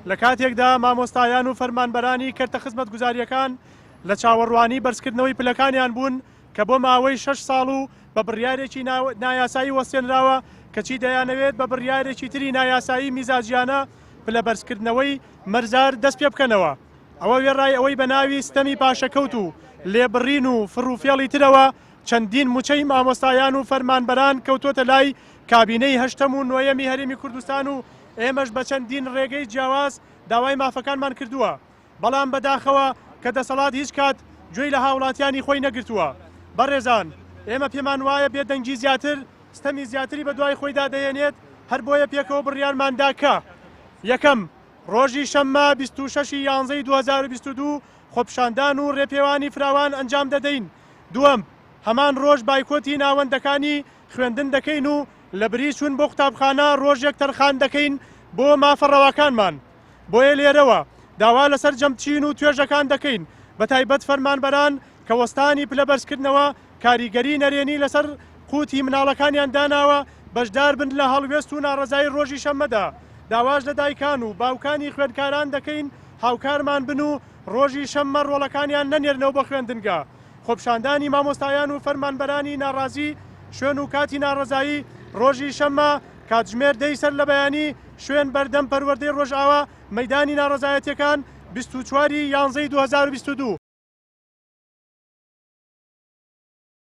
لە کاتێکدا مامۆستایان و فەرمانبەرانی کەرتە خزمەتگوزاریەکان لە چاوەڕوانی بەرزکردنەوەی پلەکانیان بوون کە بۆ ماوەی 6 ساڵ و بە بڕیارێکی نایاسایی وەستێنراوە کەچی دەیانەوێت بە بڕیارێکی تری نایاسایی میزاجیانە پلە بەرزکردنەوەی مەرزار دەست پێ بکەنەوە. ئەوە وێڕای ئەوەی بە ناوی ستەمی پاشەکەوت و لێبڕین و فڕوفێڵی ترەوە چەندین موچەی مامۆستایان و فەرمانبەران کەوتۆتە لای کابینەی هەشتەم و نۆیەمی هەرێمی کوردستان و ئێمەش بە چەندین ڕێگەی جیاواز داوای مافەکانمان کردووە، بەڵام بەداخەوە کە دەسەڵات هیچ کات گوێی لە هاوڵاتیانی خۆی نەگرتووە. بەڕێزان، ئێمە پێمان وایە بێدەنگی زیاتر ستەمی زیاتری بە دوای خۆیدا دەهێنێت، هەر بۆیە پێکەوە بڕیارماندا کە یەکەم ڕۆژی شەممە 26/11/2022 خۆپشاندان و ڕێپێوانی فراوان ئەنجام دەدەین. دووەم، هەمان ڕۆژ بایکۆتی ناوەندەکانی خوێندن دەکەین و لە بری چوون بۆ قوتابخانە ڕۆژێک تەرخان دەکەین بۆ مافەڕەواکانمان. بۆیە لێرەوە داوا لەسەر جەمچین و توێژەکان دەکەین، بە تایبەت فەرمانبەران کە وەستانی پلە بەرزکردنەوە کاریگەری نەرێنی لەسەر قوتی مناڵەکانیان داناوە بەشدار بن لە هەڵوێست و ناڕەزایی ڕۆژی شەممەدا. داواش لە دایکان و باوکانی خوێندکاران دەکەین هاوکارمان بن و ڕۆژی شەممە ڕۆڵەکانیان نەنێرنەوە بە خوێندنگە. خۆپشاندانی مامۆستایان و فەرمانبەرانی ناڕازی شوێن و کاتی ناڕەزایی ڕۆژی شەممە کاتژمێر دەی سەر لە بەیانی شوێن بەردەم پەروەردەی ڕۆژئاوا مەیدانی ناڕەزایەتیەکان 24/11/2022